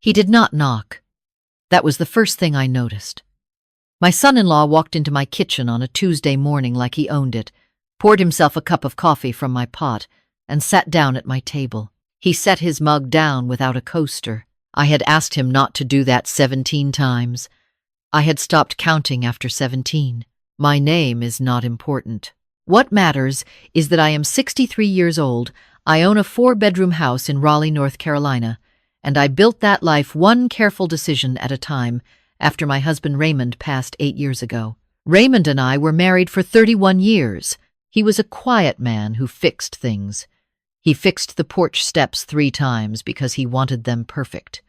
He did not knock. That was the first thing I noticed. My son-in-law walked into my kitchen on a Tuesday morning like he owned it, poured himself a cup of coffee from my pot, and sat down at my table. He set his mug down without a coaster. I had asked him not to do that 17 times. I had stopped counting after 17. My name is not important. What matters is that I am 63 years old, I own a 4-bedroom house in Raleigh, North Carolina, and I built that life one careful decision at a time after my husband Raymond passed 8 years ago. Raymond and I were married for 31 years. He was a quiet man who fixed things. He fixed the porch steps 3 times because he wanted them perfect.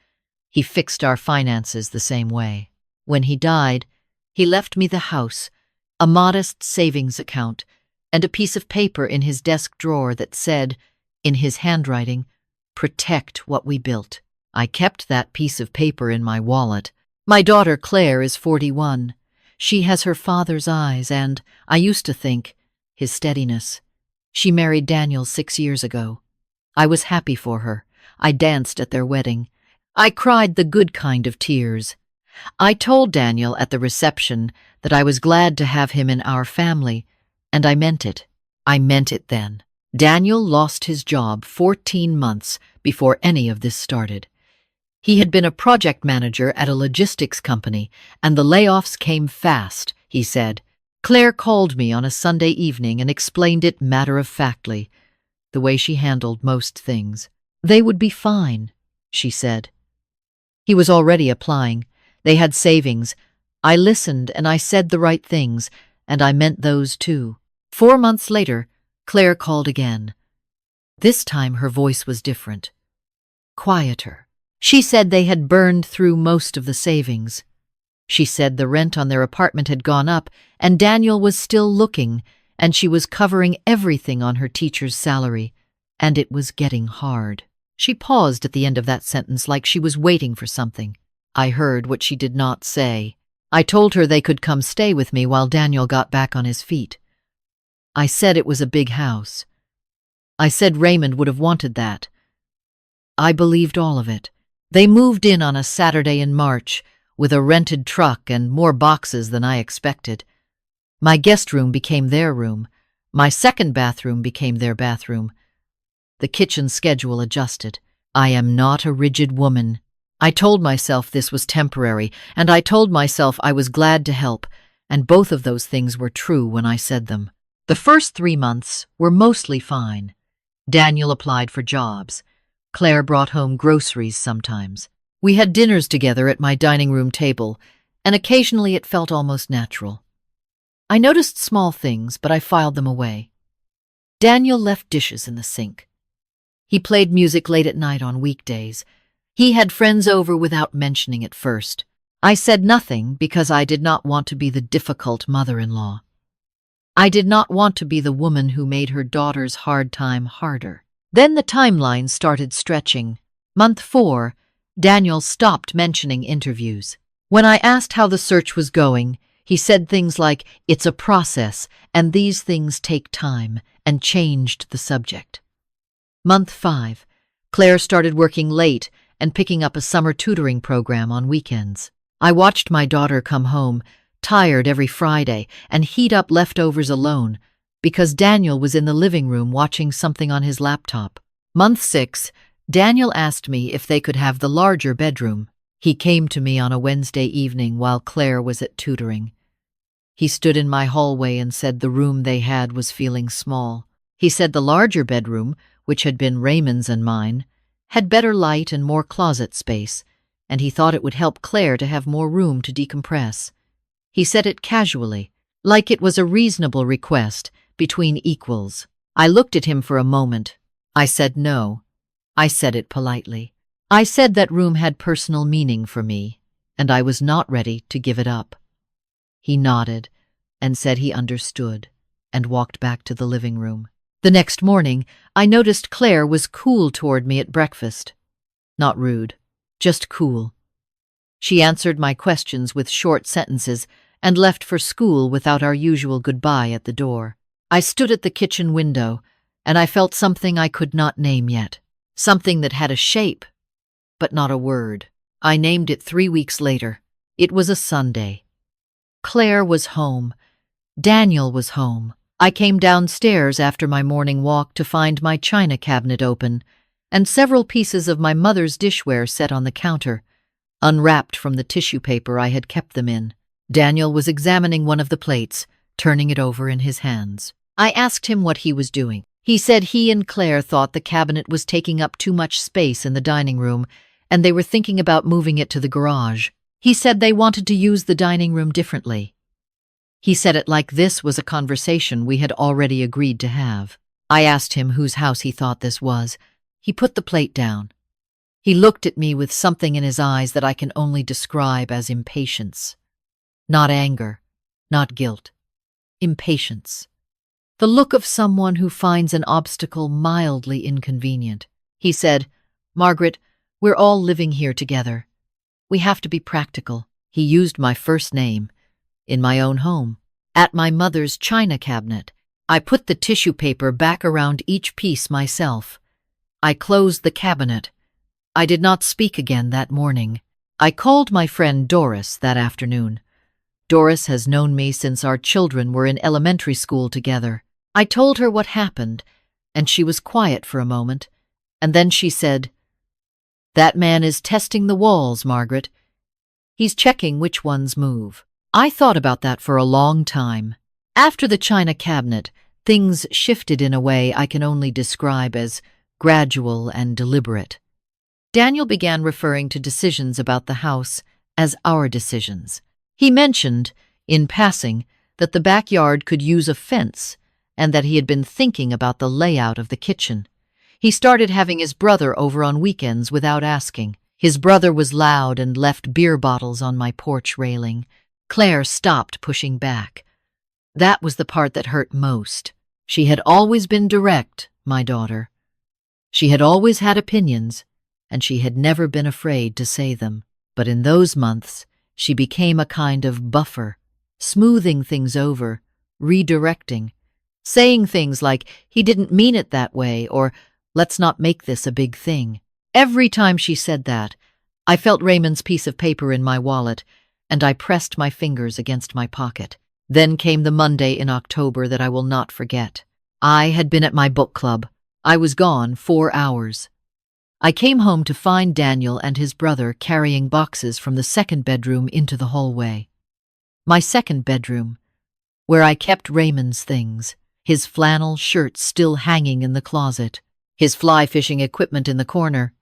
He fixed our finances the same way. When he died, he left me the house, a modest savings account, and a piece of paper in his desk drawer that said, in his handwriting, "Protect what we built." I kept that piece of paper in my wallet. My daughter Claire is 41. She has her father's eyes and, I used to think, his steadiness. She married Daniel 6 years ago. I was happy for her. I danced at their wedding. I cried the good kind of tears. I told Daniel at the reception that I was glad to have him in our family, and I meant it. I meant it then. Daniel lost his job 14 months before any of this started. He had been a project manager at a logistics company, and the layoffs came fast, he said. Claire called me on a Sunday evening and explained it matter-of-factly, the way she handled most things. They would be fine, she said. He was already applying. They had savings. I listened and I said the right things, and I meant those too. 4 months later, Claire called again. This time her voice was different. Quieter. She said they had burned through most of the savings. She said the rent on their apartment had gone up and Daniel was still looking, and she was covering everything on her teacher's salary, and it was getting hard. She paused at the end of that sentence like she was waiting for something. I heard what she did not say. I told her they could come stay with me while Daniel got back on his feet. I said it was a big house. I said Raymond would have wanted that. I believed all of it. They moved in on a Saturday in March, with a rented truck and more boxes than I expected. My guest room became their room. My second bathroom became their bathroom. The kitchen schedule adjusted. I am not a rigid woman. I told myself this was temporary, and I told myself I was glad to help, and both of those things were true when I said them. The first 3 months were mostly fine. Daniel applied for jobs. Claire brought home groceries sometimes. We had dinners together at my dining room table, and occasionally it felt almost natural. I noticed small things, but I filed them away. Daniel left dishes in the sink. He played music late at night on weekdays. He had friends over without mentioning it first. I said nothing because I did not want to be the difficult mother-in-law. I did not want to be the woman who made her daughter's hard time harder. Then the timeline started stretching. Month 4, Daniel stopped mentioning interviews. When I asked how the search was going, he said things like, "It's a process, and these things take time," and changed the subject. Month 5, Claire started working late and picking up a summer tutoring program on weekends. I watched my daughter come home, tired every Friday, and heat up leftovers alone, because Daniel was in the living room watching something on his laptop. Month 6, Daniel asked me if they could have the larger bedroom. He came to me on a Wednesday evening while Claire was at tutoring. He stood in my hallway and said the room they had was feeling small. He said the larger bedroom, which had been Raymond's and mine, had better light and more closet space, and he thought it would help Claire to have more room to decompress. He said it casually, like it was a reasonable request between equals. I looked at him for a moment. I said no. I said it politely. I said that room had personal meaning for me, and I was not ready to give it up. He nodded and said he understood, and walked back to the living room. The next morning, I noticed Claire was cool toward me at breakfast. Not rude, just cool. She answered my questions with short sentences and left for school without our usual goodbye at the door. I stood at the kitchen window, and I felt something I could not name yet. Something that had a shape, but not a word. I named it 3 weeks later. It was a Sunday. Claire was home. Daniel was home. I came downstairs after my morning walk to find my china cabinet open and several pieces of my mother's dishware set on the counter, unwrapped from the tissue paper I had kept them in. Daniel was examining one of the plates, turning it over in his hands. I asked him what he was doing. He said he and Claire thought the cabinet was taking up too much space in the dining room, and they were thinking about moving it to the garage. He said they wanted to use the dining room differently. He said it like this was a conversation we had already agreed to have. I asked him whose house he thought this was. He put the plate down. He looked at me with something in his eyes that I can only describe as impatience. Not anger, not guilt. Impatience. The look of someone who finds an obstacle mildly inconvenient. He said, "Margaret, we're all living here together. We have to be practical." He used my first name. In my own home. At my mother's china cabinet. I put the tissue paper back around each piece myself. I closed the cabinet. I did not speak again that morning. I called my friend Doris that afternoon. Doris has known me since our children were in elementary school together. I told her what happened, and she was quiet for a moment, and then she said, "That man is testing the walls, Margaret. He's checking which ones move." I thought about that for a long time. After the china cabinet, things shifted in a way I can only describe as gradual and deliberate. Daniel began referring to decisions about the house as our decisions. He mentioned, in passing, that the backyard could use a fence and that he had been thinking about the layout of the kitchen. He started having his brother over on weekends without asking. His brother was loud and left beer bottles on my porch railing. Claire stopped pushing back. That was the part that hurt most. She had always been direct, my daughter. She had always had opinions, and she had never been afraid to say them. But in those months, she became a kind of buffer, smoothing things over, redirecting, saying things like, "He didn't mean it that way," or "Let's not make this a big thing." Every time she said that, I felt Raymond's piece of paper in my wallet, and I pressed my fingers against my pocket. Then came the Monday in October that I will not forget. I had been at my book club. I was gone 4 hours. I came home to find Daniel and his brother carrying boxes from the second bedroom into the hallway. My second bedroom, where I kept Raymond's things, his flannel shirt still hanging in the closet, his fly fishing equipment in the corner,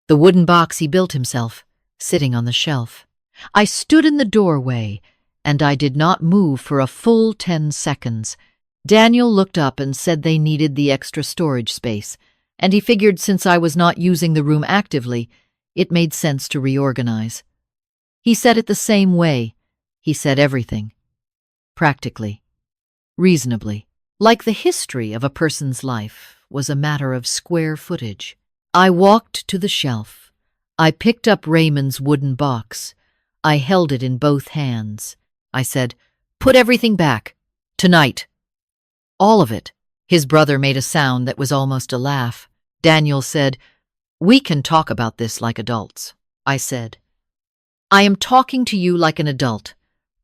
the wooden box he built himself, sitting on the shelf. I stood in the doorway, and I did not move for a full 10 seconds. Daniel looked up and said they needed the extra storage space, and he figured since I was not using the room actively, it made sense to reorganize. He said it the same way. He said everything. Practically. Reasonably. Like the history of a person's life was a matter of square footage. I walked to the shelf. I picked up Raymond's wooden box. I held it in both hands. I said, "Put everything back. Tonight." All of it. His brother made a sound that was almost a laugh. Daniel said, "We can talk about this like adults." I said, "I am talking to you like an adult.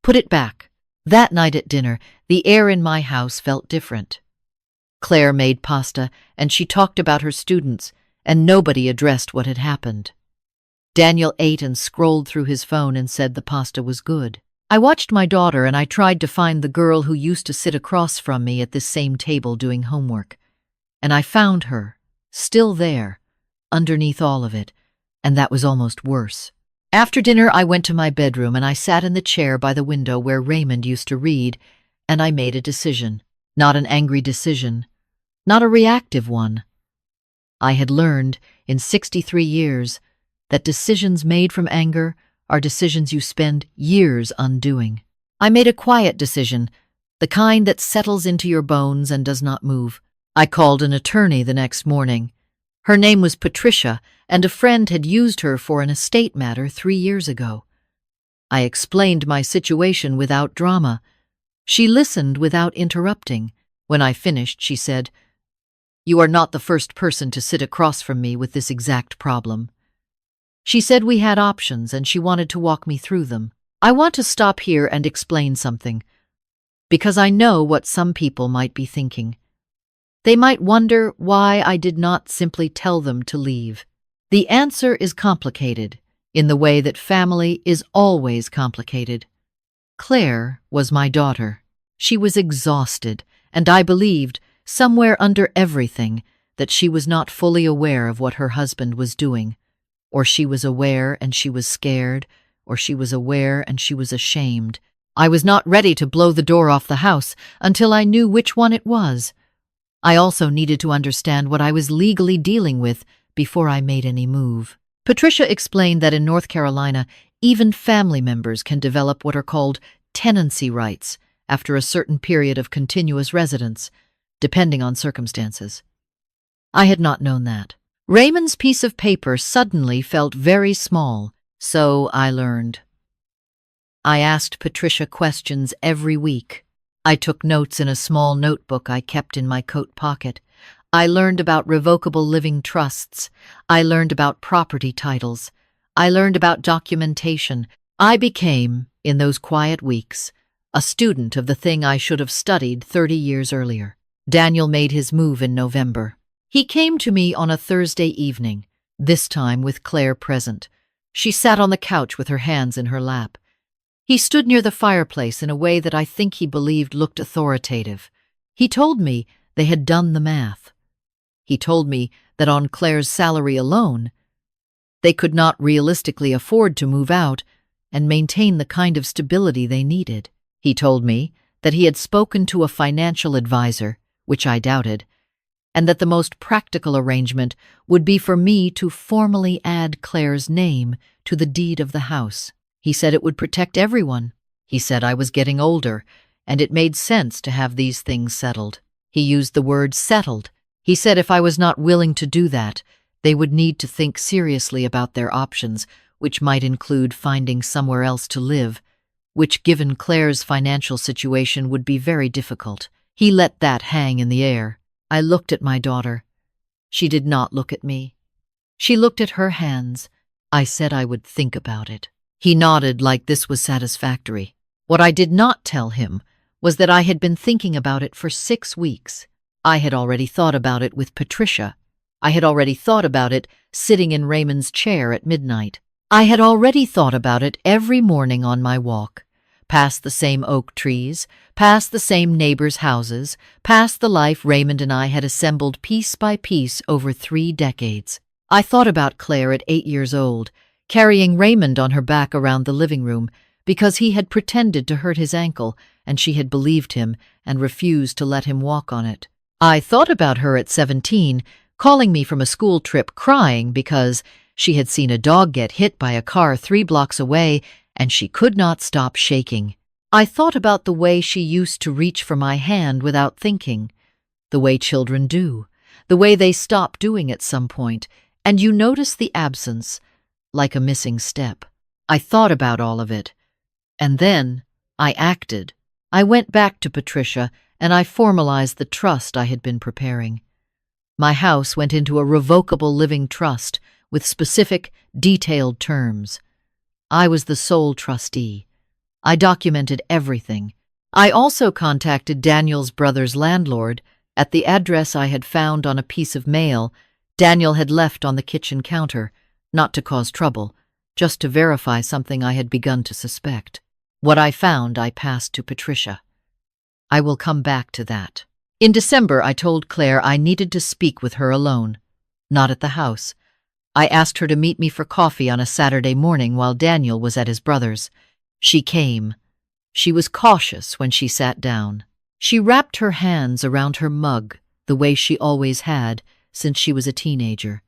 Put it back." That night at dinner, the air in my house felt different. Claire made pasta, and she talked about her students, and nobody addressed what had happened. Daniel ate and scrolled through his phone and said the pasta was good. I watched my daughter and I tried to find the girl who used to sit across from me at this same table doing homework. And I found her, still there, underneath all of it, and that was almost worse. After dinner, I went to my bedroom and I sat in the chair by the window where Raymond used to read, and I made a decision. Not an angry decision, not a reactive one. I had learned, in 63 years, that decisions made from anger are decisions you spend years undoing. I made a quiet decision, the kind that settles into your bones and does not move. I called an attorney the next morning. Her name was Patricia, and a friend had used her for an estate matter 3 years ago. I explained my situation without drama. She listened without interrupting. When I finished, she said, "You are not the first person to sit across from me with this exact problem. She said we had options and she wanted to walk me through them. I want to stop here and explain something, because I know what some people might be thinking. They might wonder why I did not simply tell them to leave. The answer is complicated, in the way that family is always complicated. Claire was my daughter. She was exhausted, and I believed, somewhere under everything, that she was not fully aware of what her husband was doing. Or she was aware and she was scared, or she was aware and she was ashamed. I was not ready to blow the door off the house until I knew which one it was. I also needed to understand what I was legally dealing with before I made any move. Patricia explained that in North Carolina, even family members can develop what are called tenancy rights after a certain period of continuous residence, depending on circumstances. I had not known that. Raymond's piece of paper suddenly felt very small, so I learned. I asked Patricia questions every week. I took notes in a small notebook I kept in my coat pocket. I learned about revocable living trusts. I learned about property titles. I learned about documentation. I became, in those quiet weeks, a student of the thing I should have studied 30 years earlier. Daniel made his move in November. He came to me on a Thursday evening, this time with Claire present. She sat on the couch with her hands in her lap. He stood near the fireplace in a way that I think he believed looked authoritative. He told me they had done the math. He told me that on Claire's salary alone, they could not realistically afford to move out and maintain the kind of stability they needed. He told me that he had spoken to a financial advisor, which I doubted, and that the most practical arrangement would be for me to formally add Claire's name to the deed of the house. He said it would protect everyone. He said I was getting older, and it made sense to have these things settled. He used the word settled. He said if I was not willing to do that, they would need to think seriously about their options, which might include finding somewhere else to live, which given Claire's financial situation would be very difficult. He let that hang in the air. I looked at my daughter. She did not look at me. She looked at her hands. I said I would think about it. He nodded like this was satisfactory. What I did not tell him was that I had been thinking about it for 6 weeks. I had already thought about it with Patricia. I had already thought about it sitting in Raymond's chair at midnight. I had already thought about it every morning on my walk, past the same oak trees, past the same neighbors' houses, past the life Raymond and I had assembled piece by piece over 3 decades. I thought about Claire at 8 years old, carrying Raymond on her back around the living room because he had pretended to hurt his ankle and she had believed him and refused to let him walk on it. I thought about her at 17, calling me from a school trip crying because she had seen a dog get hit by a car 3 blocks away and she could not stop shaking. I thought about the way she used to reach for my hand without thinking, the way children do, the way they stop doing at some point, and you notice the absence, like a missing step. I thought about all of it, and then I acted. I went back to Patricia and I formalized the trust I had been preparing. My house went into a revocable living trust with specific, detailed terms. I was the sole trustee. I documented everything. I also contacted Daniel's brother's landlord at the address I had found on a piece of mail Daniel had left on the kitchen counter, not to cause trouble, just to verify something I had begun to suspect. What I found I passed to Patricia. I will come back to that. In December, I told Claire I needed to speak with her alone, not at the house. I asked her to meet me for coffee on a Saturday morning while Daniel was at his brother's. She came. She was cautious when she sat down. She wrapped her hands around her mug the way she always had since she was a teenager.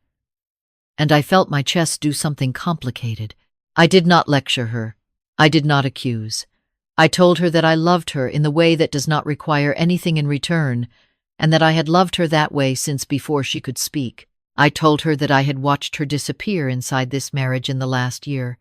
And I felt my chest do something complicated. I did not lecture her. I did not accuse. I told her that I loved her in the way that does not require anything in return, and that I had loved her that way since before she could speak. I told her that I had watched her disappear inside this marriage in the last year,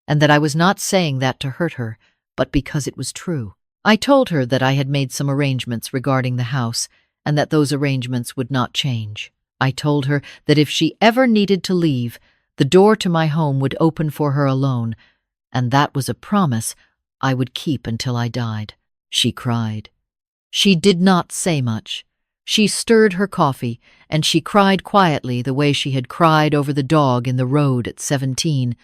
and that I was not saying that to hurt her, but because it was true. I told her that I had made some arrangements regarding the house, and that those arrangements would not change. I told her that if she ever needed to leave, The door to my home would open for her alone, and that was a promise I would keep until I died. She cried. She did not say much. She stirred her coffee, and she cried quietly the way she had cried over the dog in the road at 17,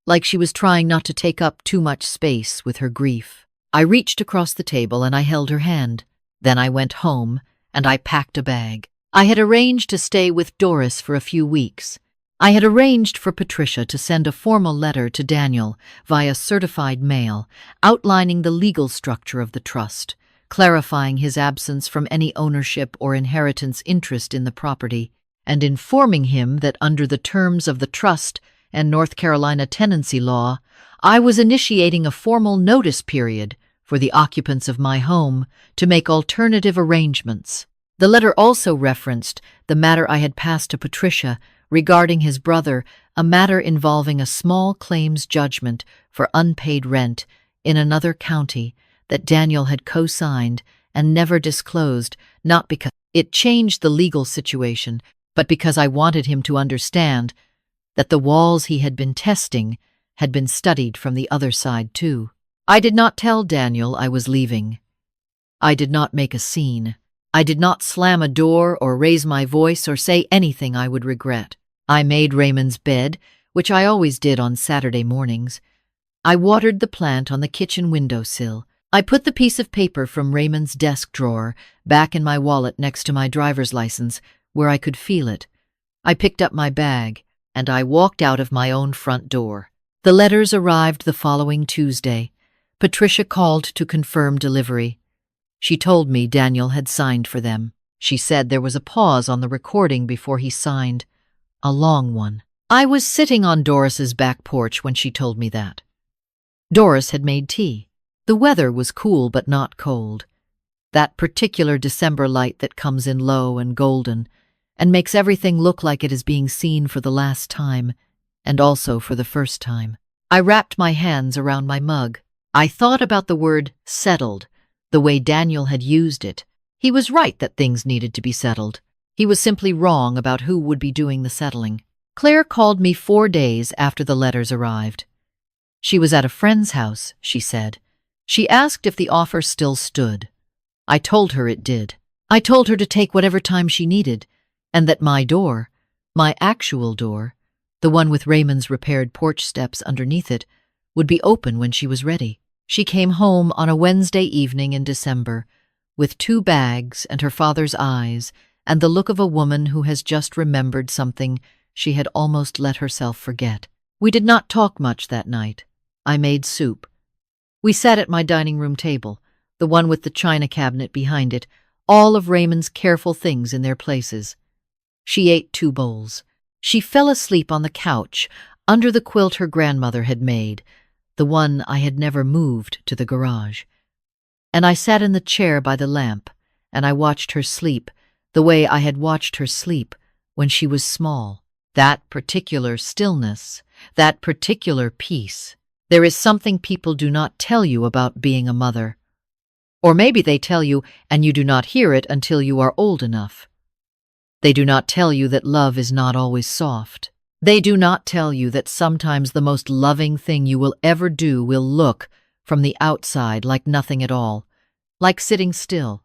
like she was trying not to take up too much space with her grief. I reached across the table and I held her hand. Then I went home and I packed a bag. I had arranged to stay with Doris for a few weeks. I had arranged for Patricia to send a formal letter to Daniel via certified mail, outlining the legal structure of the trust, clarifying his absence from any ownership or inheritance interest in the property, and informing him that under the terms of the trust and North Carolina tenancy law, I was initiating a formal notice period for the occupants of my home to make alternative arrangements. The letter also referenced the matter I had passed to Patricia regarding his brother, a matter involving a small claims judgment for unpaid rent in another county that Daniel had co-signed and never disclosed, not because it changed the legal situation, but because I wanted him to understand that the walls he had been testing had been studied from the other side too. I did not tell Daniel I was leaving. I did not make a scene. I did not slam a door or raise my voice or say anything I would regret. I made Raymond's bed, which I always did on Saturday mornings. I watered the plant on the kitchen windowsill. I put the piece of paper from Raymond's desk drawer back in my wallet next to my driver's license, where I could feel it. I picked up my bag, and I walked out of my own front door. The letters arrived the following Tuesday. Patricia called to confirm delivery. She told me Daniel had signed for them. She said there was a pause on the recording before he signed, a long one. I was sitting on Doris's back porch when she told me that. Doris had made tea. The weather was cool but not cold. That particular December light that comes in low and golden and makes everything look like it is being seen for the last time and also for the first time. I wrapped my hands around my mug. I thought about the word settled, the way Daniel had used it. He was right that things needed to be settled. He was simply wrong about who would be doing the settling. Claire called me 4 days after the letters arrived. She was at a friend's house, she said. She asked if the offer still stood. I told her it did. I told her to take whatever time she needed, and that my door, my actual door, the one with Raymond's repaired porch steps underneath it, would be open when she was ready. She came home on a Wednesday evening in December, with 2 bags and her father's eyes and the look of a woman who has just remembered something she had almost let herself forget. We did not talk much that night. I made soup. We sat at my dining room table, the one with the china cabinet behind it, all of Raymond's careful things in their places. She ate 2 bowls. She fell asleep on the couch, under the quilt her grandmother had made, the one I had never moved to the garage. And I sat in the chair by the lamp, and I watched her sleep, the way I had watched her sleep when she was small. That particular stillness, that particular peace. There is something people do not tell you about being a mother. Or maybe they tell you and you do not hear it until you are old enough. They do not tell you that love is not always soft. They do not tell you that sometimes the most loving thing you will ever do will look, from the outside, like nothing at all, like sitting still,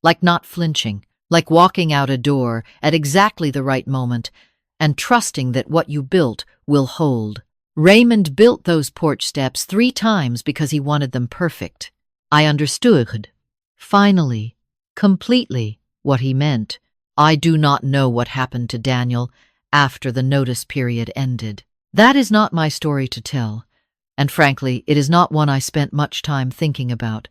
like not flinching, like walking out a door at exactly the right moment and trusting that what you built will hold. Raymond built those porch steps 3 times because he wanted them perfect. I understood, finally, completely, what he meant. I do not know what happened to Daniel after the notice period ended. That is not my story to tell, and frankly, it is not one I spent much time thinking about.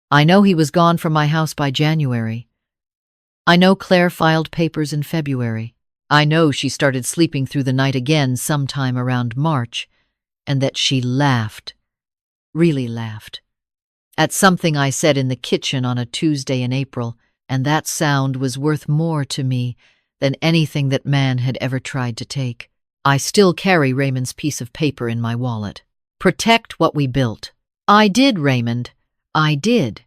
I know he was gone from my house by January. I know Claire filed papers in February. I know she started sleeping through the night again sometime around March, and that she laughed, really laughed, at something I said in the kitchen on a Tuesday in April, and that sound was worth more to me than anything that man had ever tried to take. I still carry Raymond's piece of paper in my wallet. Protect what we built. I did, Raymond. I did.